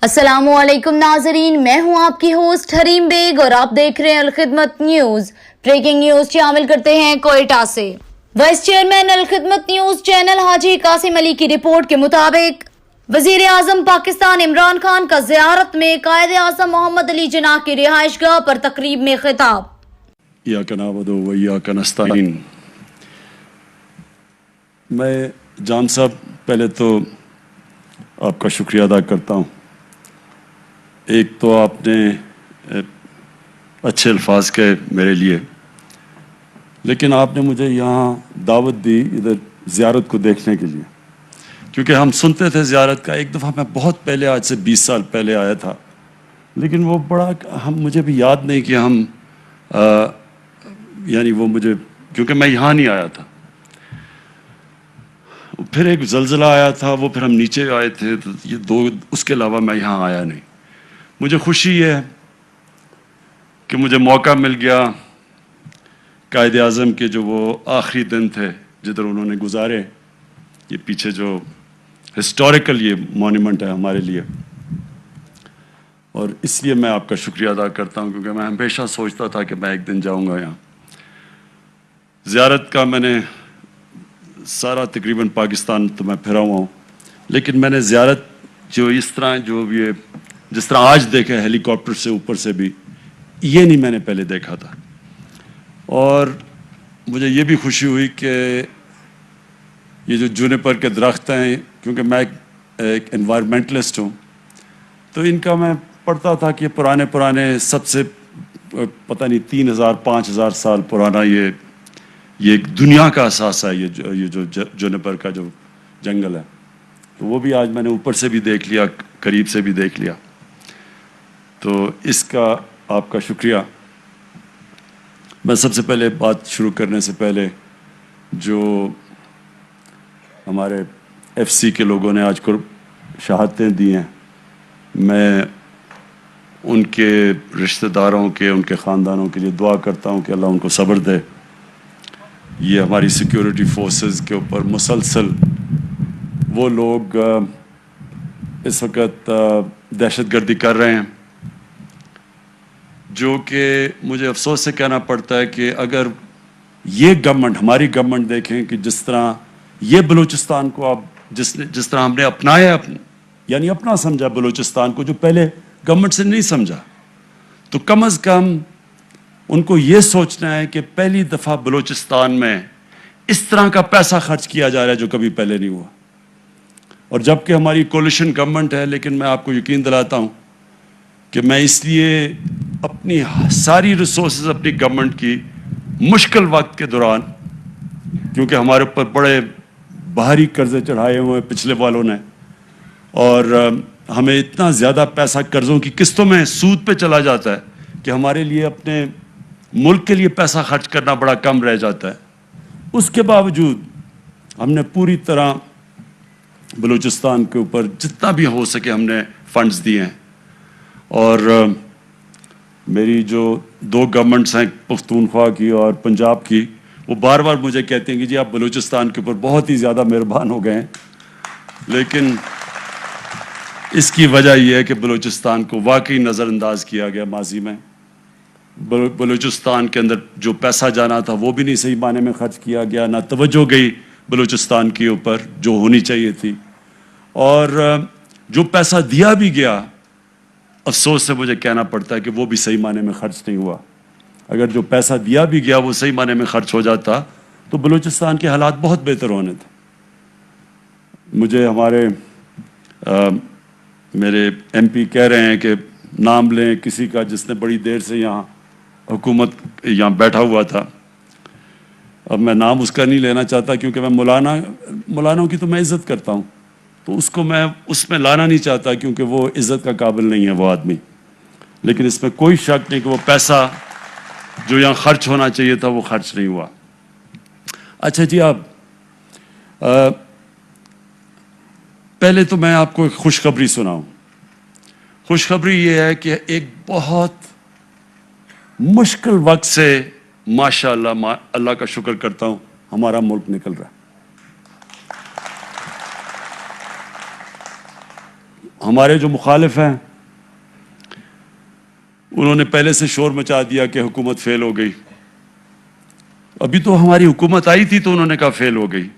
السلام علیکم ناظرین، میں ہوں آپ کی ہوسٹ حریم بیگ اور آپ دیکھ رہے ہیں الخدمت نیوز۔ بریکنگ نیوز شامل کرتے ہیں کوئٹہ سے۔ Vice chairman Al Khidmat news channel Haji Qasim علی کی رپورٹ کے مطابق وزیر اعظم پاکستان عمران خان کا زیارت میں قائد اعظم محمد علی جناح کی رہائش گاہ پر تقریب میں خطاب۔ ایاک نعبد و ایاک نستعین۔ میں جان صاحب پہلے تو آپ کا شکریہ ادا کرتا ہوں۔ ایک تو آپ نے اچھے الفاظ کہے میرے لیے، لیکن آپ نے مجھے یہاں دعوت دی ادھر زیارت کو دیکھنے کے لیے، کیونکہ ہم سنتے تھے زیارت کا۔ ایک دفعہ میں بہت پہلے، آج سے 20 سال پہلے آیا تھا، لیکن وہ بڑا مجھے بھی یاد نہیں کہ ہم یعنی وہ مجھے، کیونکہ میں یہاں نہیں آیا تھا۔ پھر ایک زلزلہ آیا تھا، وہ پھر ہم نیچے آئے تھے، تو یہ دو، اس کے علاوہ میں یہاں آیا نہیں۔ مجھے خوشی ہے کہ مجھے موقع مل گیا قائد اعظم کے جو وہ آخری دن تھے جدھر انہوں نے گزارے، یہ پیچھے جو ہسٹوریکل یہ مونیمنٹ ہے ہمارے لیے، اور اس لیے میں آپ کا شکریہ ادا کرتا ہوں، کیونکہ میں ہمیشہ سوچتا تھا کہ میں ایک دن جاؤں گا یہاں۔ زیارت کا میں نے سارا تقریباً پاکستان تو میں پھرا ہوا ہوں، لیکن میں نے زیارت جو اس طرح جس طرح آج دیکھا ہیلی کاپٹر سے اوپر سے بھی، یہ نہیں میں نے پہلے دیکھا تھا۔ اور مجھے یہ بھی خوشی ہوئی کہ یہ جو جونیپر کے درخت ہیں، کیونکہ میں ایک انوائرمنٹلسٹ ہوں، تو ان کا میں پڑھتا تھا کہ پرانے سب سے پتہ نہیں 3000 5000 سال پرانا یہ ایک دنیا کا اثاثہ ہے، یہ جو جونیپر کا جو جنگل ہے، تو وہ بھی آج میں نے اوپر سے بھی دیکھ لیا، قریب سے بھی دیکھ لیا، تو اس کا آپ کا شکریہ۔ میں سب سے پہلے بات شروع کرنے سے پہلے جو ہمارے ایف سی کے لوگوں نے آج کو شہادتیں دی ہیں، میں ان کے رشتہ داروں کے، ان کے خاندانوں کے لیے دعا کرتا ہوں کہ اللہ ان کو صبر دے۔ یہ ہماری سیکیورٹی فورسز کے اوپر مسلسل وہ لوگ اس وقت دہشت گردی کر رہے ہیں، جو کہ مجھے افسوس سے کہنا پڑتا ہے کہ اگر یہ گورنمنٹ، ہماری گورنمنٹ دیکھیں کہ جس طرح یہ بلوچستان کو اب جس طرح ہم نے اپنایا، یعنی اپنا سمجھا بلوچستان کو، جو پہلے گورنمنٹ سے نہیں سمجھا، تو کم از کم ان کو یہ سوچنا ہے کہ پہلی دفعہ بلوچستان میں اس طرح کا پیسہ خرچ کیا جا رہا ہے جو کبھی پہلے نہیں ہوا۔ اور جبکہ ہماری کولیشن گورنمنٹ ہے، لیکن میں آپ کو یقین دلاتا ہوں کہ میں اس لیے اپنی ساری ریسورسز اپنی گورنمنٹ کی مشکل وقت کے دوران، کیونکہ ہمارے اوپر بڑے بھاری قرضے چڑھائے ہوئے پچھلے والوں نے، اور ہمیں اتنا زیادہ پیسہ قرضوں کی قسطوں میں سود پہ چلا جاتا ہے کہ ہمارے لیے اپنے ملک کے لیے پیسہ خرچ کرنا بڑا کم رہ جاتا ہے۔ اس کے باوجود ہم نے پوری طرح بلوچستان کے اوپر جتنا بھی ہو سکے ہم نے فنڈز دیے ہیں، اور میری جو دو گورنمنٹس ہیں، پختونخوا کی اور پنجاب کی، وہ بار بار مجھے کہتے ہیں کہ جی آپ بلوچستان کے اوپر بہت ہی زیادہ مہربان ہو گئے ہیں، لیکن اس کی وجہ یہ ہے کہ بلوچستان کو واقعی نظر انداز کیا گیا ماضی میں۔ بلوچستان کے اندر جو پیسہ جانا تھا وہ بھی نہیں صحیح معنی میں خرچ کیا گیا، نہ توجہ گئی بلوچستان کے اوپر جو ہونی چاہیے تھی، اور جو پیسہ دیا بھی گیا، افسوس سے مجھے کہنا پڑتا ہے کہ وہ بھی صحیح معنی میں خرچ نہیں ہوا۔ اگر جو پیسہ دیا بھی گیا وہ صحیح معنی میں خرچ ہو جاتا تو بلوچستان کے حالات بہت بہتر ہونے تھے۔ مجھے میرے ایم پی کہہ رہے ہیں کہ نام لیں کسی کا جس نے بڑی دیر سے یہاں حکومت یہاں بیٹھا ہوا تھا۔ اب میں نام اس کا نہیں لینا چاہتا، کیونکہ میں مولانوں کی تو میں عزت کرتا ہوں، تو اس کو میں اس میں لانا نہیں چاہتا، کیونکہ وہ عزت کا قابل نہیں ہے وہ آدمی۔ لیکن اس میں کوئی شک نہیں کہ وہ پیسہ جو یہاں خرچ ہونا چاہیے تھا وہ خرچ نہیں ہوا۔ اچھا جی، آپ پہلے تو میں آپ کو ایک خوشخبری سناؤں۔ خوشخبری یہ ہے کہ ایک بہت مشکل وقت سے ماشاءاللہ اللہ کا شکر کرتا ہوں ہمارا ملک نکل رہا ہے. ہمارے جو مخالف ہیں انہوں نے پہلے سے شور مچا دیا کہ حکومت فیل ہو گئی. ابھی تو ہماری حکومت آئی تھی تو انہوں نے کہا فیل ہو گئی.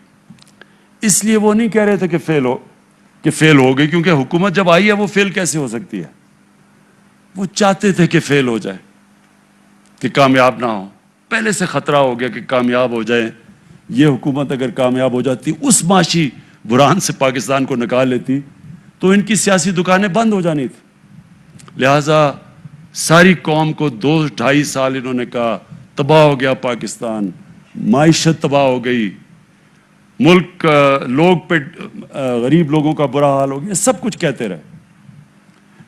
اس لیے وہ نہیں کہہ رہے تھے کہ فیل ہو گئی, کیونکہ حکومت جب آئی ہے وہ فیل کیسے ہو سکتی ہے. وہ چاہتے تھے کہ فیل ہو جائے, کہ کامیاب نہ ہو. پہلے سے خطرہ ہو گیا کہ کامیاب ہو جائے. یہ حکومت اگر کامیاب ہو جاتی, اس معاشی بحران سے پاکستان کو نکال لیتی, تو ان کی سیاسی دکانیں بند ہو جانی تھی. لہٰذا ساری قوم کو 2-2.5 سال انہوں نے کہا تباہ ہو گیا پاکستان, معیشت تباہ ہو گئی, ملک لوگ پہ غریب لوگوں کا برا حال ہو گیا, سب کچھ کہتے رہے.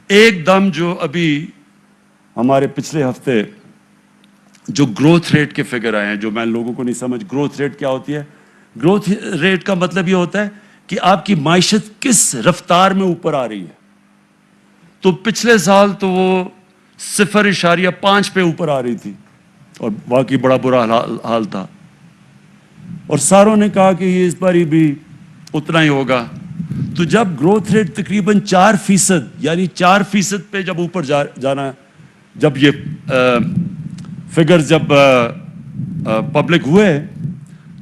ایک دم جو ابھی ہمارے پچھلے ہفتے جو گروتھ ریٹ کے فگر آئے ہیں, جو میں لوگوں کو نہیں سمجھ, گروتھ ریٹ کیا ہوتی ہے؟ گروتھ ریٹ کا مطلب یہ ہوتا ہے کہ آپ کی معیشت کس رفتار میں اوپر آ رہی ہے. تو پچھلے سال تو وہ 0.5 پہ اوپر آ رہی تھی, اور واقعی بڑا برا حال تھا. اور ساروں نے کہا کہ یہ اس بار بھی اتنا ہی ہوگا. تو جب گروتھ ریٹ تقریباً 4%, یعنی 4% پہ جب اوپر جانا, جب یہ فگرز جب پبلک ہوئے,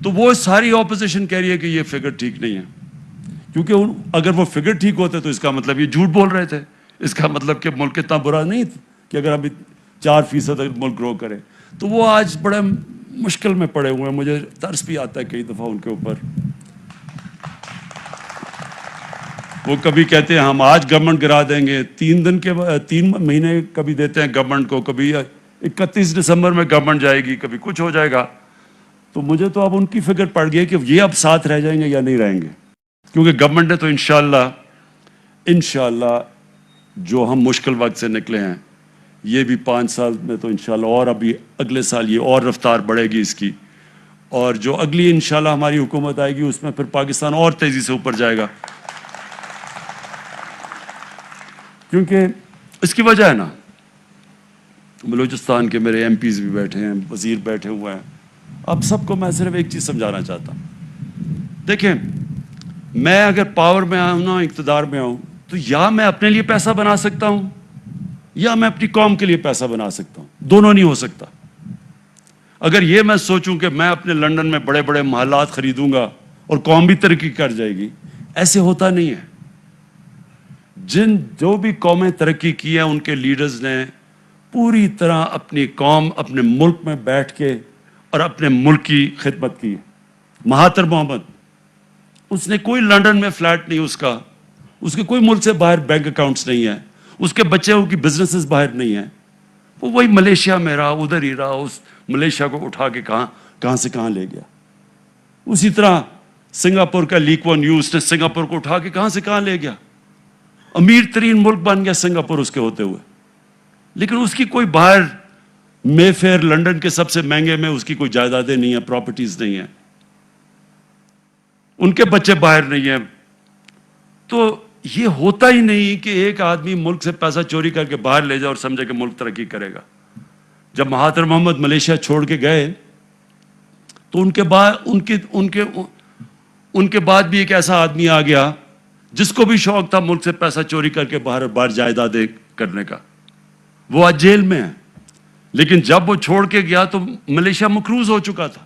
تو وہ ساری اپوزیشن کہہ رہی ہے کہ یہ فگر ٹھیک نہیں ہے. کیونکہ اگر وہ فگر ٹھیک ہوتے تو اس کا مطلب یہ جھوٹ بول رہے تھے. اس کا مطلب کہ ملک اتنا برا نہیں تھا کہ اگر ابھی 4% اگر ملک گرو کرے. تو وہ آج بڑے مشکل میں پڑے ہوئے ہیں. مجھے ترس بھی آتا ہے کئی دفعہ ان کے اوپر. وہ کبھی کہتے ہیں ہم آج گورنمنٹ گرا دیں گے, 3 مہینے کبھی دیتے ہیں گورنمنٹ کو, کبھی 31 دسمبر میں گورنمنٹ جائے گی, کبھی کچھ ہو جائے گا. تو مجھے تو اب ان کی فکر پڑ گئی کہ یہ اب ساتھ رہ جائیں گے یا نہیں رہیں گے. کیونکہ گورنمنٹ نے تو انشاءاللہ جو ہم مشکل وقت سے نکلے ہیں, یہ بھی 5 سال میں تو انشاءاللہ, اور ابھی اگلے سال یہ اور رفتار بڑھے گی اس کی. اور جو اگلی انشاءاللہ ہماری حکومت آئے گی اس میں پھر پاکستان اور تیزی سے اوپر جائے گا. کیونکہ اس کی وجہ ہے نا, بلوچستان کے میرے MPs بھی بیٹھے ہیں, وزیر بیٹھے ہوئے ہیں. اب سب کو میں صرف ایک چیز سمجھانا چاہتا ہوں. دیکھیں, میں اگر پاور میں آؤں نا, اقتدار میں آؤں, تو یا میں اپنے لیے پیسہ بنا سکتا ہوں یا میں اپنی قوم کے لیے پیسہ بنا سکتا ہوں. دونوں نہیں ہو سکتا. اگر یہ میں سوچوں کہ میں اپنے لنڈن میں بڑے بڑے محلات خریدوں گا اور قوم بھی ترقی کر جائے گی, ایسے ہوتا نہیں ہے. جو بھی قومیں ترقی کی ہیں ان کے لیڈرز نے پوری طرح اپنی قوم, اپنے ملک میں بیٹھ کے اور اپنے ملک کی خدمت کی. مہاتر محمد, اس نے کوئی لنڈن میں فلیٹ نہیں اس کے کوئی ملک سے باہر بینک اکاؤنٹس نہیں ہیں, اس کے بچوں کی بزنسز باہر نہیں ہیں. وہ وہی ملیشیا میں رہا, ادھر ہی رہا, اس ملیشیا کو اٹھا کے کہاں سے کہاں لے گیا. اسی طرح سنگاپور کا لی کوان یو, اس نے سنگاپور کو اٹھا کے کہاں سے کہاں لے گیا. امیر ترین ملک بن گیا سنگاپور اس کے ہوتے ہوئے. لیکن اس کی کوئی باہر مے فیئر, لنڈن کے سب سے مہنگے میں اس کی کوئی جائیدادیں نہیں ہیں, پراپرٹیز نہیں ہیں, ان کے بچے باہر نہیں ہیں. تو یہ ہوتا ہی نہیں کہ ایک آدمی ملک سے پیسہ چوری کر کے باہر لے جائے اور سمجھے کہ ملک ترقی کرے گا. جب مہاتر محمد ملیشیا چھوڑ کے گئے تو ان کے بعد بھی ایک ایسا آدمی آ گیا جس کو بھی شوق تھا ملک سے پیسہ چوری کر کے باہر جائیدادیں کرنے کا. وہ آج جیل میں ہے. لیکن جب وہ چھوڑ کے گیا تو ملیشیا مقروض ہو چکا تھا.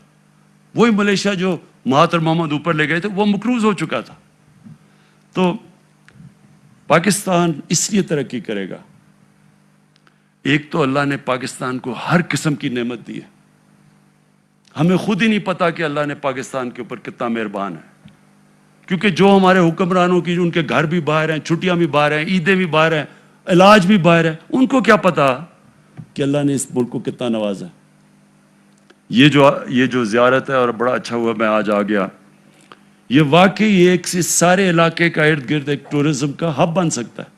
وہی ملیشیا جو مہاتر محمد اوپر لے گئے تھے وہ مقروض ہو چکا تھا. تو پاکستان اس لیے ترقی کرے گا, ایک تو اللہ نے پاکستان کو ہر قسم کی نعمت دی ہے. ہمیں خود ہی نہیں پتا کہ اللہ نے پاکستان کے اوپر کتنا مہربان ہے. کیونکہ جو ہمارے حکمرانوں کی, ان کے گھر بھی باہر ہیں, چھٹیاں بھی باہر ہیں, عیدیں بھی باہر ہیں, علاج بھی باہر ہے, ان کو کیا پتا کہ اللہ نے اس ملک کو کتنا نوازا. یہ جو زیارت ہے, اور بڑا اچھا ہوا میں آج آ گیا, یہ واقعی ایک اس سارے علاقے کا ارد گرد ایک ٹورزم کا ہب بن سکتا ہے.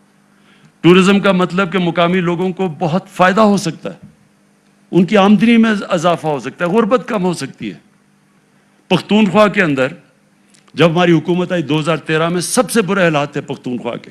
ٹورزم کا مطلب کہ مقامی لوگوں کو بہت فائدہ ہو سکتا ہے, ان کی آمدنی میں اضافہ ہو سکتا ہے, غربت کم ہو سکتی ہے. پختونخوا کے اندر جب ہماری حکومت آئی 2013 میں, سب سے برے حالات تھے پختونخوا کے.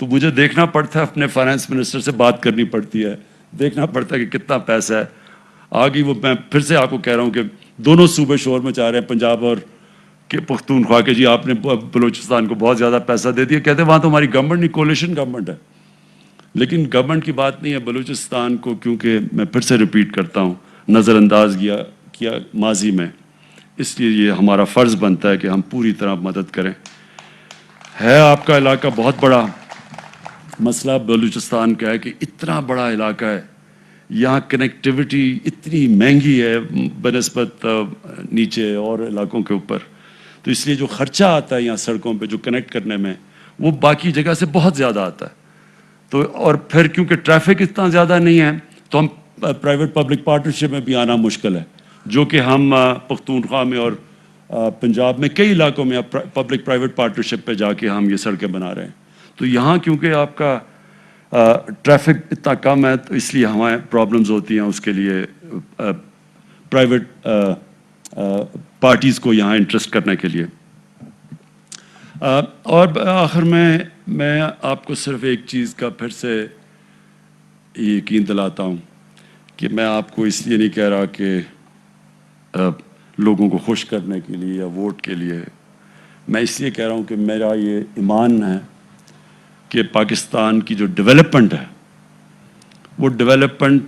تو مجھے دیکھنا پڑتا ہے, اپنے فائنانس منسٹر سے بات کرنی پڑتی ہے, دیکھنا پڑتا ہے کہ کتنا پیسہ ہے. آگے وہ میں پھر سے آپ کو کہہ رہا ہوں کہ دونوں صوبے شور مچا رہے ہیں, پنجاب اور کہ پختونخوا کے, جی آپ نے بلوچستان کو بہت زیادہ پیسہ دے دیا. کہتے ہیں وہاں تو ہماری گورنمنٹ نہیں, کولیشن گورنمنٹ ہے. لیکن گورنمنٹ کی بات نہیں ہے, بلوچستان کو کیونکہ میں پھر سے ریپیٹ کرتا ہوں, نظر انداز کیا ماضی میں, اس لیے یہ ہمارا فرض بنتا ہے کہ ہم پوری طرح مدد کریں. ہے آپ کا علاقہ بہت بڑا, مسئلہ بلوچستان کا ہے کہ اتنا بڑا علاقہ ہے, یہاں کنیکٹیوٹی اتنی مہنگی ہے بنسبت نیچے اور علاقوں کے اوپر, تو اس لیے جو خرچہ آتا ہے یہاں سڑکوں پہ جو کنیکٹ کرنے میں, وہ باقی جگہ سے بہت زیادہ آتا ہے. تو اور پھر کیونکہ ٹریفک اتنا زیادہ نہیں ہے تو ہم پرائیویٹ پبلک پارٹنرشپ میں بھی آنا مشکل ہے, جو کہ ہم پختونخوا میں اور پنجاب میں کئی علاقوں میں پبلک پرائیویٹ پارٹنرشپ پہ جا کے ہم یہ سڑکیں بنا رہے ہیں. تو یہاں کیونکہ آپ کا ٹریفک اتنا کم ہے, تو اس لیے ہمیں پرابلمز ہوتی ہیں اس کے لیے پرائیویٹ پارٹیز کو یہاں انٹرسٹ کرنے کے لیے. اور آخر میں آپ کو صرف ایک چیز کا پھر سے یقین دلاتا ہوں کہ میں آپ کو اس لیے نہیں کہہ رہا کہ لوگوں کو خوش کرنے کے لیے یا ووٹ کے لیے, میں اس لیے کہہ رہا ہوں کہ میرا یہ ایمان ہے کہ پاکستان کی جو ڈیولپمنٹ ہے وہ ڈیولپمنٹ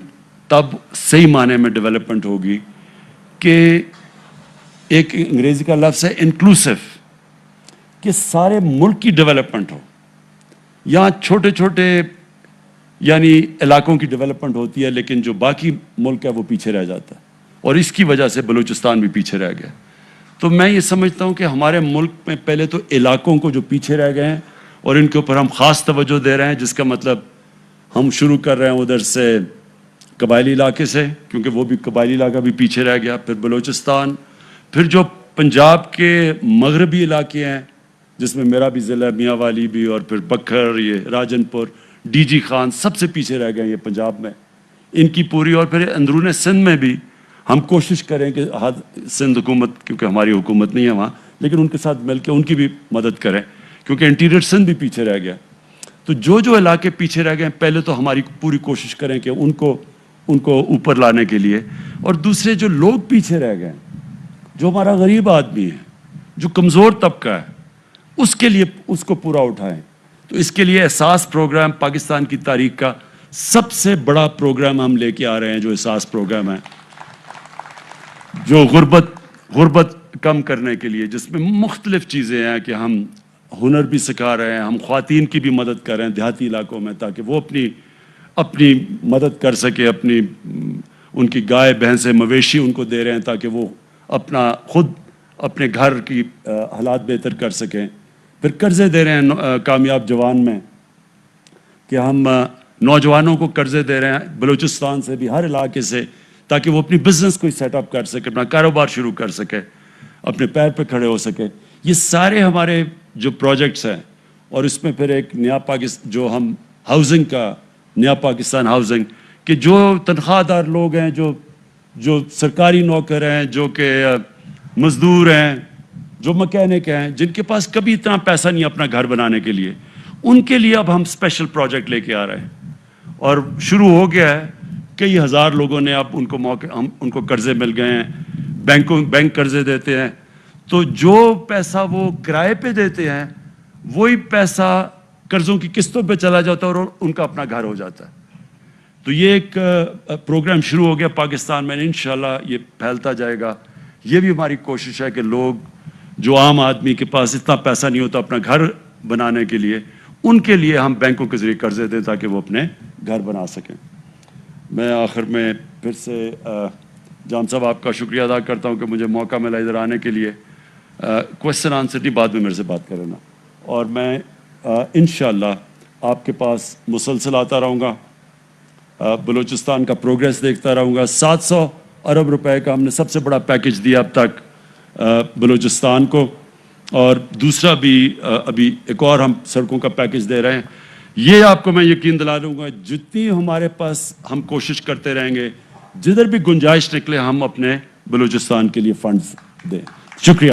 تب صحیح معنی میں ڈیولپمنٹ ہوگی کہ ایک انگریزی کا لفظ ہے انکلوسیو, کہ سارے ملک کی ڈیولپمنٹ ہو. یہاں چھوٹے چھوٹے یعنی علاقوں کی ڈیولپمنٹ ہوتی ہے, لیکن جو باقی ملک ہے وہ پیچھے رہ جاتا ہے, اور اس کی وجہ سے بلوچستان بھی پیچھے رہ گیا. تو میں یہ سمجھتا ہوں کہ ہمارے ملک میں پہلے تو علاقوں کو جو پیچھے رہ گئے ہیں اور ان کے اوپر ہم خاص توجہ دے رہے ہیں, جس کا مطلب ہم شروع کر رہے ہیں ادھر سے قبائلی علاقے سے, کیونکہ وہ بھی قبائلی علاقہ بھی پیچھے رہ گیا, پھر بلوچستان, پھر جو پنجاب کے مغربی علاقے ہیں جس میں میرا بھی ضلع میاں والی بھی, اور پھر بکھر, یہ راجن پور, ڈی جی خان, سب سے پیچھے رہ گئے یہ پنجاب میں, ان کی پوری. اور پھر اندرون سندھ میں بھی ہم کوشش کریں کہ سندھ حکومت, کیونکہ ہماری حکومت نہیں ہے وہاں, لیکن ان کے ساتھ مل کے ان کی بھی مدد کریں, کیونکہ انٹیریئر سندھ بھی پیچھے رہ گیا. تو جو علاقے پیچھے رہ گئے پہلے تو ہماری پوری کوشش کریں کہ ان کو اوپر لانے کے لیے, اور دوسرے جو لوگ پیچھے رہ گئے, جو ہمارا غریب آدمی ہے, جو کمزور طبقہ ہے, اس کے لیے اس کو پورا اٹھائیں. تو اس کے لیے احساس پروگرام پاکستان کی تاریخ کا سب سے بڑا پروگرام ہم لے کے آ رہے ہیں, جو احساس پروگرام ہے, جو غربت کم کرنے کے لیے, جس میں مختلف چیزیں ہیں کہ ہم ہنر بھی سکھا رہے ہیں, ہم خواتین کی بھی مدد کر رہے ہیں دیہاتی علاقوں میں, تاکہ وہ اپنی مدد کر سکے, ان کی گائے بھینسیں مویشی ان کو دے رہے ہیں تاکہ وہ خود اپنے گھر کی حالات بہتر کر سکیں. پھر قرضے دے رہے ہیں کامیاب جوان میں, کہ ہم نوجوانوں کو قرضے دے رہے ہیں بلوچستان سے بھی, ہر علاقے سے, تاکہ وہ اپنی بزنس کو سیٹ اپ کر سکے, اپنا کاروبار شروع کر سکے, اپنے پیر پہ کھڑے ہو سکے. یہ سارے ہمارے جو پروجیکٹس ہیں, اور اس میں پھر ایک نیا پاکستان, جو ہم ہاؤسنگ کا نیا پاکستان ہاؤسنگ, کہ جو تنخواہ دار لوگ ہیں, جو سرکاری نوکر ہیں, جو کہ مزدور ہیں, جو مکینک ہیں, جن کے پاس کبھی اتنا پیسہ نہیں اپنا گھر بنانے کے لیے, ان کے لیے اب ہم اسپیشل پروجیکٹ لے کے آ رہے ہیں. اور شروع ہو گیا ہے, کئی ہزار لوگوں نے اب ان کو قرضے مل گئے ہیں, بینک قرضے دیتے ہیں. تو جو پیسہ وہ کرائے پہ دیتے ہیں وہی پیسہ قرضوں کی قسطوں پہ چلا جاتا ہے اور ان کا اپنا گھر ہو جاتا ہے. تو یہ ایک پروگرام شروع ہو گیا پاکستان میں, انشاءاللہ یہ پھیلتا جائے گا. یہ بھی ہماری کوشش ہے کہ لوگ, جو عام آدمی کے پاس اتنا پیسہ نہیں ہوتا اپنا گھر بنانے کے لیے, ان کے لیے ہم بینکوں کے ذریعے قرضے دیں تاکہ وہ اپنے گھر بنا سکیں. میں آخر میں پھر سے جان صاحب آپ کا شکریہ ادا کرتا ہوں کہ مجھے موقع ملا ادھر آنے کے لیے. کوشچن آنسر نہیں, بعد میں میرے سے بات کرنا, اور میں انشاءاللہ آپ کے پاس مسلسل آتا رہوں گا, بلوچستان کا پروگریس دیکھتا رہوں گا. 700 ارب روپے کا ہم نے سب سے بڑا پیکج دیا اب تک بلوچستان کو, اور دوسرا بھی ابھی ایک اور ہم سڑکوں کا پیکج دے رہے ہیں. یہ آپ کو میں یقین دلا دوں گا, جتنی ہمارے پاس ہم کوشش کرتے رہیں گے, جدھر بھی گنجائش نکلے ہم اپنے بلوچستان کے لیے فنڈز دیں. شکریہ.